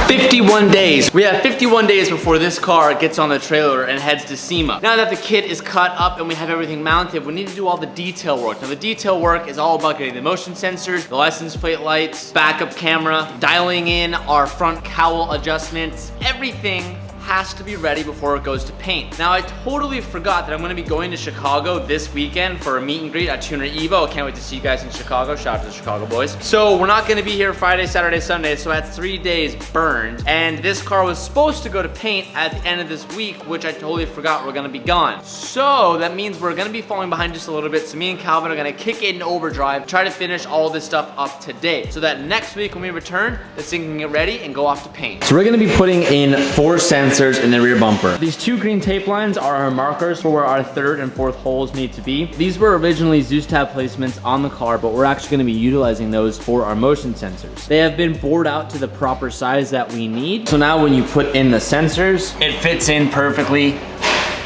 "51 days. We have 51 days before this car gets on the trailer and heads to SEMA. Now that the kit is cut up and we have everything mounted, we need to do all the detail work. Now the detail work is all about getting the motion sensors, the license plate lights, backup camera, dialing in our front cowl adjustments. Everything has to be ready before it goes to paint. Now I totally forgot that I'm gonna be going to Chicago this weekend for a meet and greet at Tuner Evo. I can't wait to see you guys in Chicago. Shout out to the Chicago boys. So we're not gonna be here Friday, Saturday, Sunday, so that's 3 days burned. And this car was supposed to go to paint at the end of this week, which I totally forgot we're gonna be gone. So that means we're gonna be falling behind just a little bit. So me and Calvin are gonna kick it in overdrive, try to finish all this stuff up today, so that next week when we return, this thing can get ready and go off to paint. So we're gonna be putting in 4 sensors in the rear bumper. These 2 green tape lines are our markers for where our 3rd and 4th holes need to be. These were originally Zeus tab placements on the car, but we're actually gonna be utilizing those for our motion sensors. They have been bored out to the proper size that we need. So now when you put in the sensors, it fits in perfectly.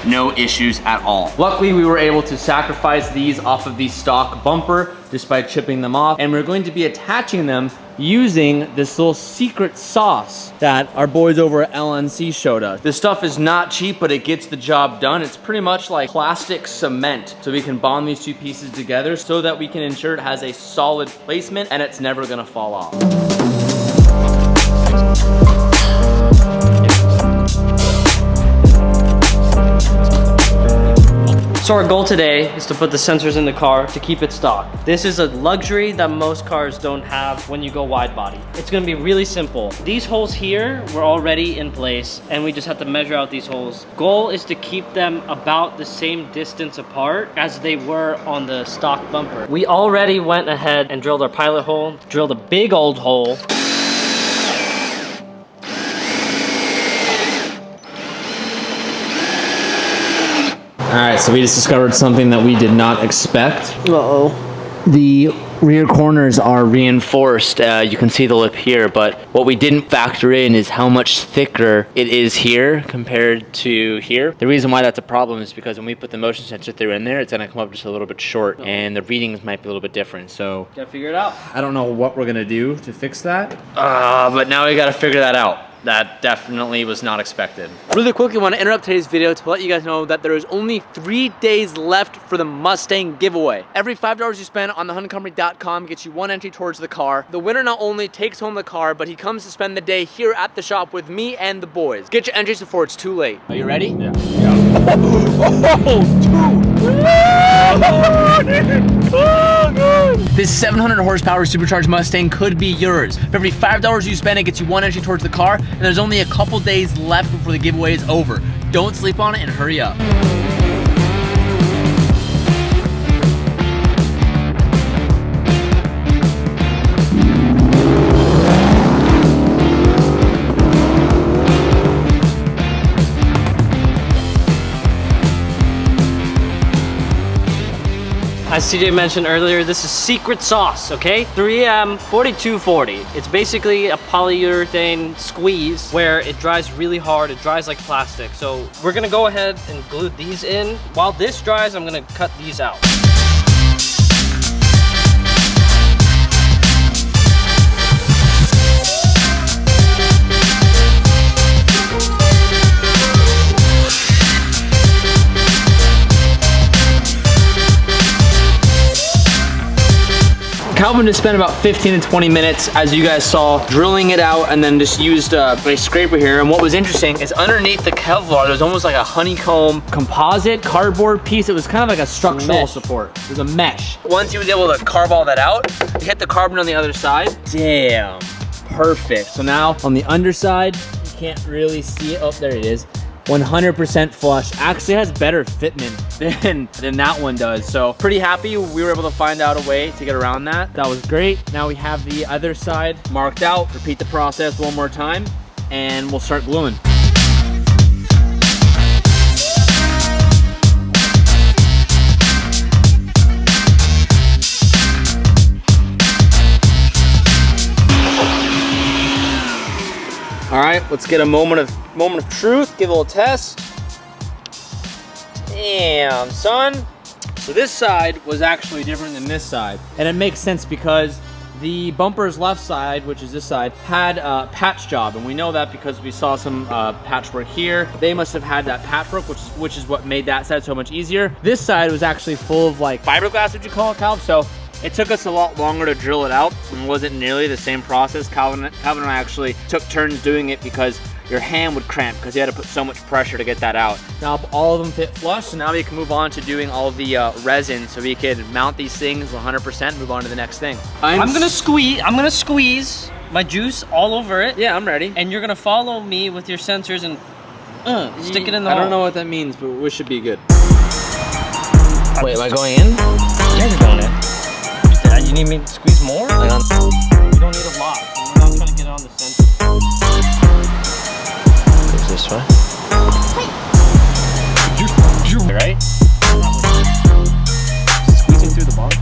No issues at all. Luckily, we were able to sacrifice these off of the stock bumper just by chipping them off, and we're going to be attaching them using this little secret sauce that our boys over at LNC showed us. This stuff is not cheap, but it gets the job done. It's pretty much like plastic cement. So we can bond these 2 pieces together so that we can ensure it has a solid placement and it's never gonna fall off. So our goal today is to put the sensors in the car to keep it stock. This is a luxury that most cars don't have when you go wide body. It's gonna be really simple. These holes here were already in place and we just have to measure out these holes. Goal is to keep them about the same distance apart as they were on the stock bumper. We already went ahead and drilled our pilot hole, drilled a big old hole. All right, so we just discovered something that we did not expect. Uh-oh. The rear corners are reinforced. You can see the lip here, but what we didn't factor in is how much thicker it is here compared to here. The reason why that's a problem is because when we put the motion sensor through in there, it's gonna come up just a little bit short, and the readings might be a little bit different. So Gotta figure it out. I don't know what we're gonna do to fix that. But now we gotta figure that out. That definitely was not expected. Really quickly, want to interrupt today's video to let you guys know that there is only 3 days left for the Mustang giveaway. Every $5 you spend on thehuntingcompany.com gets you 1 entry towards the car. The winner not only takes home the car, but he comes to spend the day here at the shop with me and the boys. Get your entries before it's too late. Are you ready? Yeah. This 700 horsepower supercharged Mustang could be yours. For every $5 you spend, it gets you 1 entry towards the car, and there's only a couple days left before the giveaway is over. Don't sleep on it and hurry up. As CJ mentioned earlier, this is secret sauce, okay? 3M 4240. It's basically a polyurethane squeeze where it dries really hard. It dries like plastic. So we're gonna go ahead and glue these in. While this dries, I'm gonna cut these out. Calvin just spent about 15 to 20 minutes, as you guys saw, drilling it out, and then just used my scraper here. And what was interesting is underneath the Kevlar, there's almost like a honeycomb composite cardboard piece. It was kind of like a structural support. There's a mesh. Once you was able to carve all that out, you hit the carbon on the other side. Damn, perfect. So now on the underside, you can't really see it. Oh, there it is. 100% flush. Actually has better fitment than that one does. So pretty happy we were able to find out a way to get around that. That was great. Now we have the other side marked out. Repeat the process 1 more time and we'll start gluing. All right, let's get a moment of truth, give a little test. Damn, son. So this side was actually different than this side. And it makes sense because the bumper's left side, which is this side, had a patch job, and we know that because we saw some patchwork here. They must have had that patchwork, which is what made that side so much easier. This side was actually full of like fiberglass, would you call it, Calv? So it took us a lot longer to drill it out, and wasn't nearly the same process. Calvin and I actually took turns doing it because your hand would cramp because you had to put so much pressure to get that out. Now all of them fit flush, so now we can move on to doing all of the resin, so we can mount these things 100%, move on to the next thing. I'm gonna squeeze my juice all over it. Yeah, I'm ready. And you're gonna follow me with your sensors and stick it in the hole. I don't know what that means, but we should be good. Wait, am I going in? Yeah, you're going in. You need me to squeeze more? You don't need a lot. We're not trying to get it on the sensor. Goes this way. Right? Squeezing through the bottom.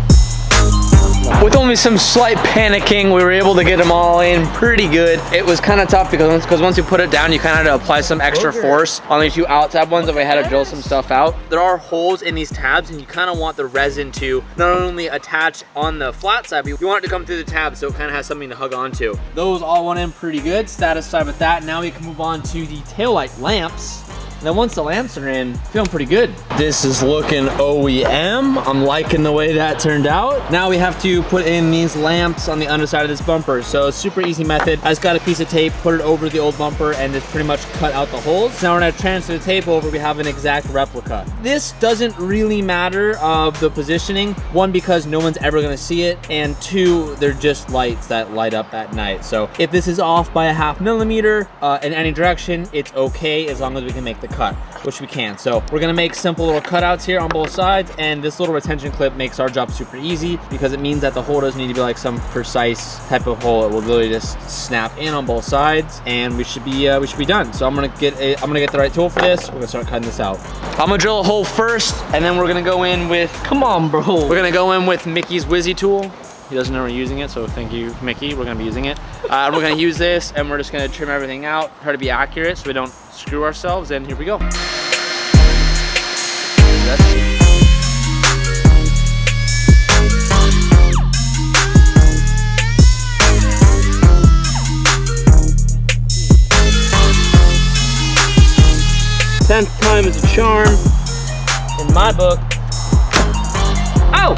With only some slight panicking, we were able to get them all in pretty good. It was kind of tough because once you put it down, you kind of had to apply some extra force on the two outside ones if we had to drill some stuff out. There are holes in these tabs, and you kind of want the resin to not only attach on the flat side, but you want it to come through the tabs so it kind of has something to hug onto. Those all went in pretty good. Satisfied with that. Now we can move on to the taillight lamps. And then once the lamps are in, feeling pretty good. This is looking OEM. I'm liking the way that turned out. Now we have to put in these lamps on the underside of this bumper. So super easy method. I just got a piece of tape, put it over the old bumper, and just pretty much cut out the holes. Now we're gonna transfer the tape over, we have an exact replica. This doesn't really matter of the positioning. One, because no one's ever gonna see it, and two, they're just lights that light up at night. So if this is off by a 0.5 millimeter in any direction, it's okay as long as we can make the cut, which we can. So we're gonna make simple little cutouts here on both sides, and this little retention clip makes our job super easy because it means that the hole doesn't need to be like some precise type of hole. It will literally just snap in on both sides, and we should be done. So I'm gonna get the right tool for this. We're gonna start cutting this out. I'm gonna drill a hole first, and then we're gonna go in with, come on, bro. We're gonna go in with Mickey's Wizzy tool. He doesn't know we're using it, so thank you, Mickey. We're gonna be using it. We're gonna use this, and we're just gonna trim everything out, try to be accurate so we don't screw ourselves, and here we go. Tenth time is a charm in my book. Oh!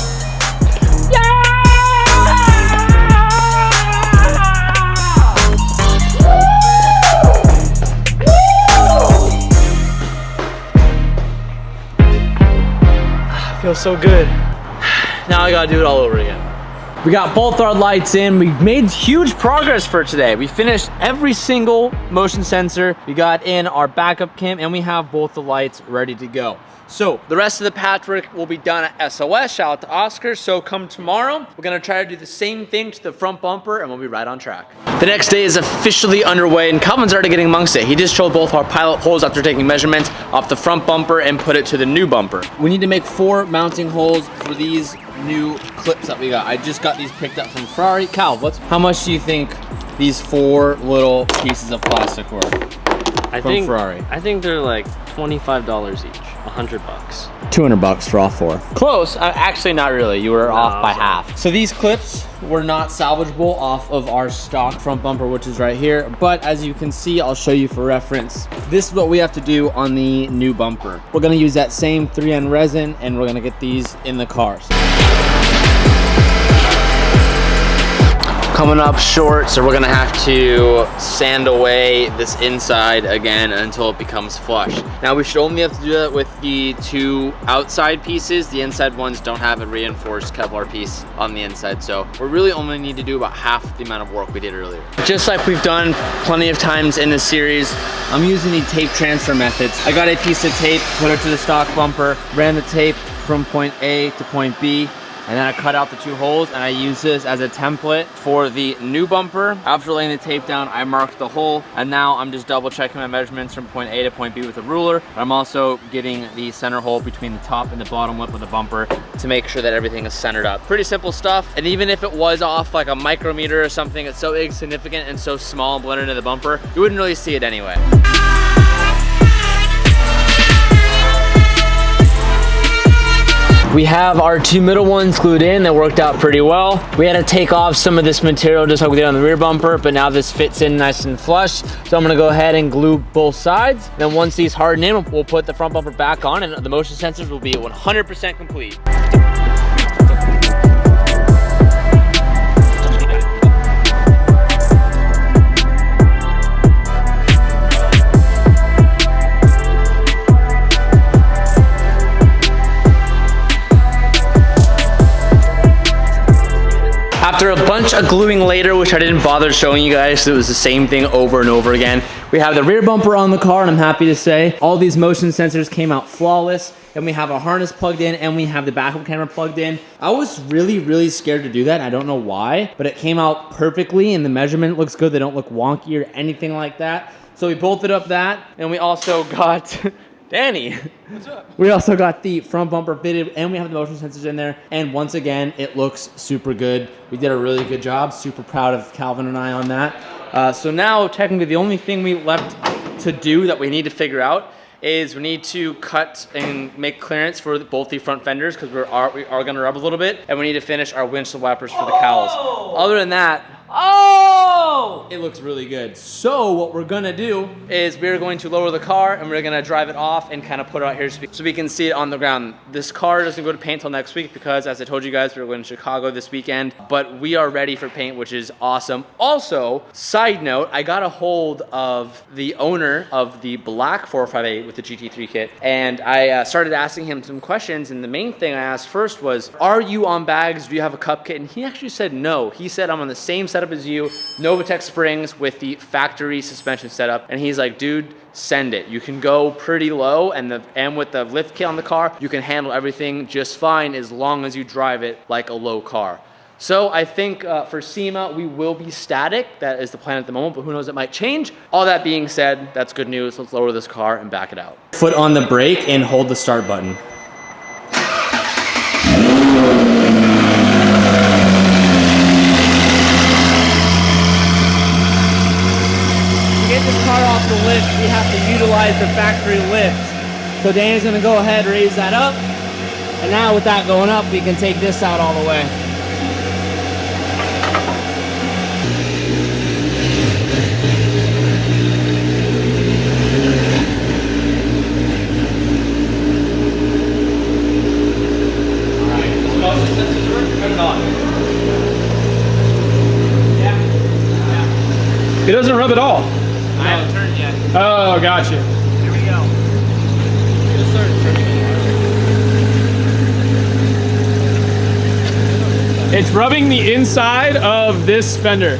Feels so good. Now I gotta do it all over again. We got both our lights in. We made huge progress for today. We finished every single motion sensor. We got in our backup cam, and we have both the lights ready to go. So the rest of the patchwork will be done at SOS. Shout out to Oscar. So come tomorrow, we're gonna try to do the same thing to the front bumper, and we'll be right on track. The next day is officially underway, and Calvin's already getting amongst it. He just drilled both our pilot holes after taking measurements off the front bumper and put it to the new bumper. We need to make 4 mounting holes for these new clips that we got. I just got these picked up from Ferrari. Cal, how much do you think these 4 little pieces of plastic were from Ferrari? I think they're like $25 each. $100. 200 bucks for all 4. Close. Actually, not really. You were off by half. So these clips were not salvageable off of our stock front bumper, which is right here. But as you can see, I'll show you for reference. This is what we have to do on the new bumper. We're gonna use that same 3N resin, and we're gonna get these in the cars. Coming up short, so we're gonna have to sand away this inside again until it becomes flush. Now we should only have to do that with the 2 outside pieces. The inside ones don't have a reinforced Kevlar piece on the inside, so we really only need to do about half the amount of work we did earlier. Just like we've done plenty of times in this series, I'm using the tape transfer methods. I got a piece of tape, put it to the stock bumper, ran the tape from point A to point B, and then I cut out the 2 holes, and I use this as a template for the new bumper. After laying the tape down, I marked the hole, and now I'm just double checking my measurements from point A to point B with a ruler. I'm also getting the center hole between the top and the bottom lip of the bumper to make sure that everything is centered up. Pretty simple stuff, and even if it was off like a micrometer or something, it's so insignificant and so small and blended into the bumper, you wouldn't really see it anyway. We have our two middle ones glued in. That worked out pretty well. We had to take off some of this material just like we did on the rear bumper, but now this fits in nice and flush. So I'm gonna go ahead and glue both sides. Then once these harden in, we'll put the front bumper back on and the motion sensors will be 100% complete. After a bunch of gluing later, which I didn't bother showing you guys, it was the same thing over and over again. We have the rear bumper on the car, and I'm happy to say all these motion sensors came out flawless, and we have our harness plugged in, and we have the backup camera plugged in. I was really scared to do that. I don't know why, but it came out perfectly, and the measurement looks good. They don't look wonky or anything like that. So we bolted up that, and we also got... Danny. What's up? We also got the front bumper fitted and we have the motion sensors in there. And once again, it looks super good. We did a really good job. Super proud of Calvin and I on that. So now technically the only thing we left to do that we need to figure out is we need to cut and make clearance for both the front fenders because we are gonna rub a little bit, and we need to finish our windshield wipers for the cowls. Other than that, it looks really good. So what we're gonna do is we're going to lower the car and we're gonna drive it off and kind of put it out here so we can see it on the ground. This car doesn't go to paint till next week because, as I told you guys, we're going to Chicago this weekend, but we are ready for paint, which is awesome. Also, side note, I got a hold of the owner of the black 458 with the GT3 kit, and I started asking him some questions, and the main thing I asked first was, are you on bags? Do you have a cup kit? And he actually said no. He said, I'm on the same setup as you, Novatech springs with the factory suspension setup, and he's like, dude, send it. You can go pretty low, and with the lift kit on the car, you can handle everything just fine as long as you drive it like a low car. So I think for SEMA, we will be static. That is the plan at the moment, but who knows, it might change. All that being said, that's good news. Let's lower this car and back it out. Foot on the brake and hold the start button. This car off the lift, we have to utilize the factory lift. So Danny's gonna go ahead, raise that up, and now with that going up, we can take this out all the way. Alright, so sensors work, turn it on. Yeah. It doesn't rub at all. I haven't turned yet. Oh, gotcha. Here we go. Just started turning. It's rubbing the inside of this fender.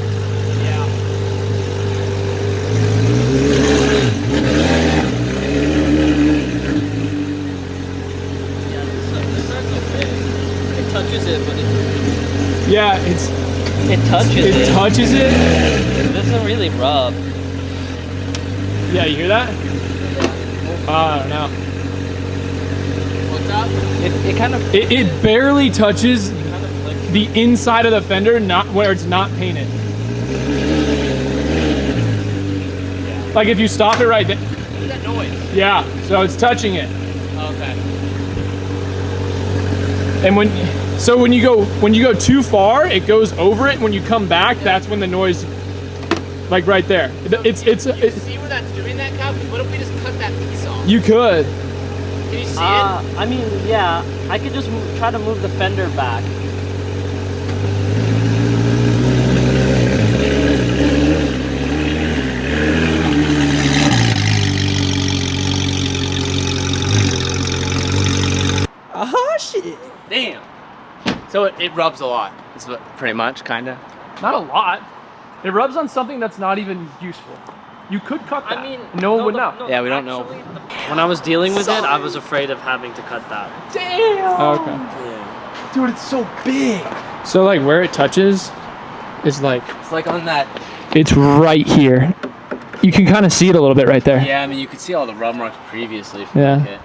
Yeah. This side's okay. It touches it, but Yeah, It touches it. it. It doesn't really rub. Yeah, you hear that? I don't know. What's up? It kind of. It barely touches the inside of the fender, not where it's not painted. Like if you stop it right there. What's that noise? Yeah, so it's touching it. Okay. And when you go too far, it goes over it. When you come back, that's when the noise, like right there. You see where that's doing that, Cal? What if we just cut that piece off? You could. Can you see it? I mean, yeah. I could just try to move the fender back. Oh shit! Damn. So it rubs a lot. Is what pretty much, kinda. Not a lot. It rubs on something that's not even useful. You could cut that. I mean, no one would know. Yeah, we don't know. When I was dealing with it, I was afraid of having to cut that. Damn. Okay. Yeah. Dude, it's so big. So like where it touches is like, It's like on that. it's right here. You can kind of see it a little bit right there. Yeah, I mean, you could see all the rub marks previously. From Yeah. the kit.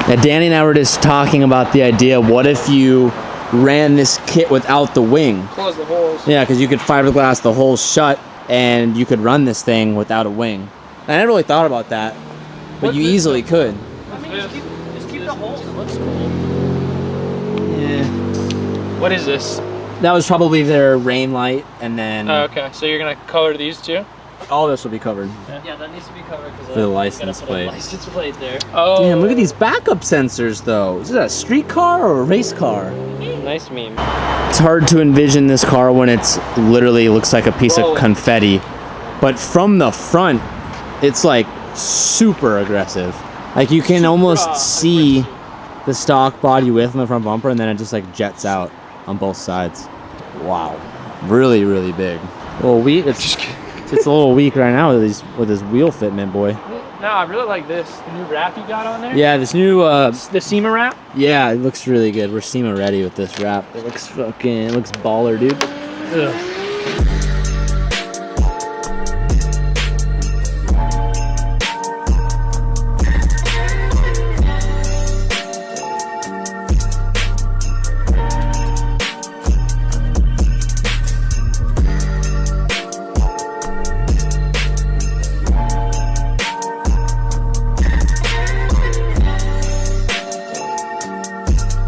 Now, Danny and I were just talking about the idea, what if you ran this kit without the wing? Close the holes. Yeah, because you could fiberglass the holes shut and you could run this thing without a wing. I never really thought about that, but you easily could. I mean, just keep the holes. It looks cool. What is this? That was probably their rain light, and then Oh, okay, so you're gonna color these too? all this will be covered. Yeah, that needs to be covered because For the license plate. License plate there. Oh. Damn, look at these backup sensors though. Is it a street car or a race car? Nice meme. It's hard to envision this car when it's literally looks like a piece of confetti. But from the front, it's like super aggressive. Like you can almost see the stock body width on the front bumper, and then it just like jets out on both sides. Wow, really, really big. Well, it's a little weak right now with his wheel fitment, boy. No, I really like this. The new wrap you got on there? Yeah, this new The SEMA wrap? yeah, it looks really good. We're SEMA ready with this wrap. It looks baller, dude. Ugh.